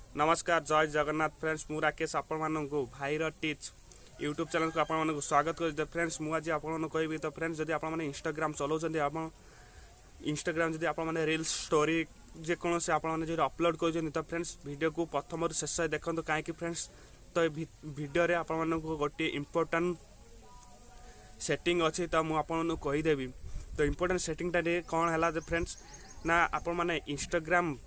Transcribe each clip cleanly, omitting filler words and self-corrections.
नमस्कार जय जगन्नाथ फ्रेंड्स मु राकेश आपण भाईर टीच यूट्यूब चैनल को आपण स्वागत कर फ्रेंड्स मुझे आपको कहबी तो फ्रेंड्स जब आप इंस्टाग्राम चलाउछन्ती आप इंस्टाग्राम जब आप रील्स स्टोरी जेकोसी आप अपलोड कर तो फ्रेंड्स वीडियो को प्रथम शेष देखते कहीं फ्रेंड्स तो वीडियो आपण गोटे इम्पोर्टाट सेटिंग अच्छी तो मुझे कहीदेवी तो इम्पोर्टाट सेटिंगटा कौन है फ्रेंड्स ना आपण मैंने इंस्टाग्राम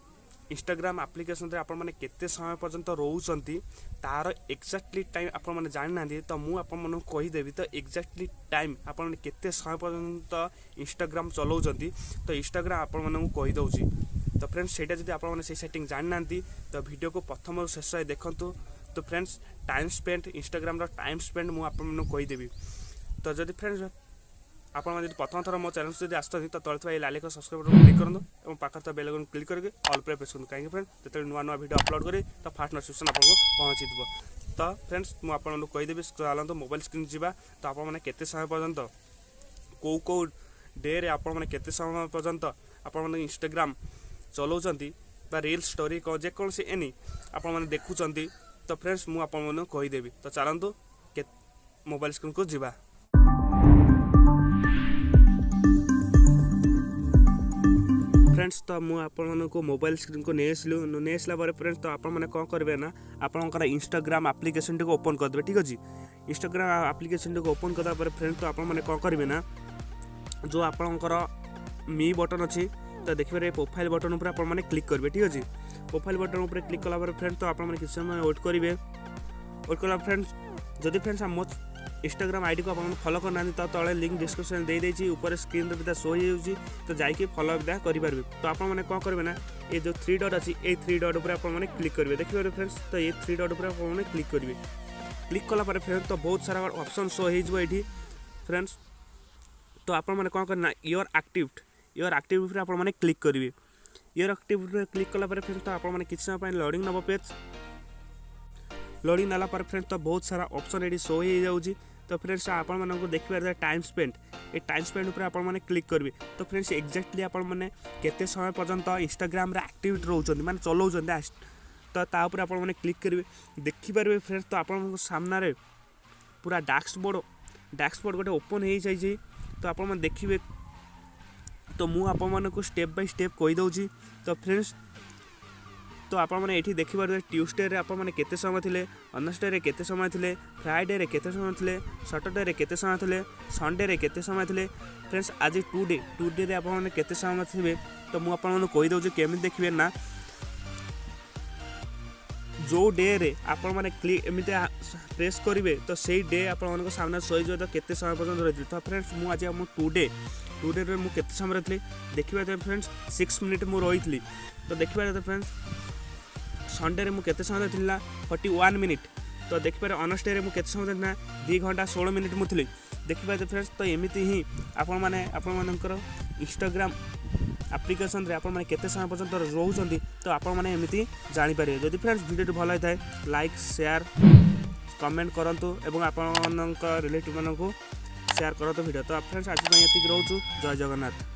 एप्लिकेशन रे आपण माने केते समय पर्यंत रोचंती तार एक्जाक्टली टाइम आपण माने जानि ना तो मु आपण माने कहि देबी तो एक्जाक्टली टाइम आपण माने केते समय पर्यंत इंस्टाग्राम चलाउचंती तो इंस्टाग्राम आपण माने कहि दउची तो फ्रेंड्स सेटा जदी आपण माने से सेटिंग जानि ना तो वीडियो को प्रथम शेष देखंतु तो फ्रेंड्स टाइम स्पेंड इंस्टाग्राम रो टाइम स्पेंड मु आपण माने कहि देबी तो जदी फ्रेंड्स आपण जब प्रथम थर मो चैनल जब आसती तो तले थोड़ा लाल सब्सक्राइब बटन क्लिक करूँ और पाखर तो बेल आइकन क्लिक करके ऑल पे प्रेस करूँ कहीं फ्रेंड्स जो नुआ नुआ वीडियो अपलोड करी तो फास्ट नोटिफिकेशन आपको पहुँची तो फ्रेंड्स मुझे कहीदेवी चलते मोबाइल स्क्रीन जावा तो आपने केते समय पर्यंत कौ डे रे आपने केते समय पर्यंत आप इंस्टाग्राम चलाउछन्ती रील्स स्टोरी जेकोसी एनी आपने देखुं तो फ्रेंड्स मुझे कहीदेवी तो चलतु मोबाइल स्क्रीन को जावा फ्रेंड्स तो मुझे मोबाइल स्क्रीन को नहीं आसला फ्रेंड्स तो आप कौन करेंगे ना आपंकर इंस्टाग्राम एप्लिकेशन टी ओपन करदे ठीक अच्छे इंस्टाग्राम एप्लिकेशन टी ओपन करदा फ्रेंड्स तो आपने कौन करेंगे ना जो आपंकर मी बटन अच्छी तो देखिए प्रोफाइल बटन पर आपने क्लिक करेंगे ठीक अच्छे प्रोफाइल बटन पर क्लिक कला फ्रेंड्स तो आपने किसी समय वेट करेंगे वेट कला फ्रेंड्स जदि फ्रेंड्स मो इंस्टाग्राम आईडी को आप फॉलो करना तो तले लिंक डिस्क्रिप्शन दे देछि ऊपर स्क्रीन रे शो हो तो जाइए फॉलो करेंगे तो आपने कौन करेंगे ना ये जो 3 डॉट अच्छी ये 3 डॉट पर आपने क्लिक करेंगे देखिए फ्रेंड्स तो ये 3 डॉट पर आपने क्लिक करेंगे क्लिक कला फ्रेंड्स तो बहुत सारा ऑप्शन शो हो फ्रेंड्स तो आपने कौन करना योर एक्टिव पर आपने क्लिक करेंगे योर एक्टिव क्लिक कला फ्रेंड्स तो आपने किसी समय लोडिंग नब पेज लोडिंग नाला फ्रेंड्स तो बहुत सारा ऑप्शन ये शो हो जाऊँगी तो फ्रेंड्स आपको देखिए टाइम स्पेंड ये टाइम स्पेंड उपर आपने क्लिक करेंगे तो फ्रेंड्स एक्जाक्टली आपने केते समय पर्यंत इंस्टाग्राम एक्टिविटी रोचंती माने चलाउछन्ती तो तापर आपने क्लिक करेंगे देखिपारे फ्रेंड्स तो आप सामने पूरा डैशबोर्ड गोटे ओपन हो जाइए तो आप देखिए तो मुझे स्टेप बाय स्टेप कहीदे तो फ्रेंड्स तो आपने ये देखिए ट्यूसडे आपने केते समय थे वेडनेसडे रे केते समय थे फ्राइडे रे केते समय थे सैटरडे रे केते समय थे संडे रे केते समय थे फ्रेंड्स आज टू डे आपने केते समय थे तो मुझे कहीदे केमी देखिए ना जो डे रे आप मैंने क्लिक एमती प्रेस करेंगे तो सही डे आप सामने शो तो केते समय पर्यंत रही तो फ्रेंड्स मुझे आज टू डे मुझे केते समय रही देखिए फ्रेंड्स 6 मिनिट मुझे रही तो देखिए फ्रेंड्स संडे में केते समय थी 41 मिनिट तो देखिए वेडनेसडे में केते समय था 2 घंटा 16 मिनिट मुझे देखिए फ्रेंड्स तो एमती ही आपर इंस्टाग्राम एप्लिकेशन रे आपने केते समय पर्यंत रोचंती तो आपने एमती जानीपर जदि फ्रेंड्स वीडियो भल होता है लाइक शेयर कमेंट करंतु एवं आपन रिलेटिव मानक शेयर करंतु वीडियो तो फ्रेंड्स आज ये रोचु जय जगन्नाथ।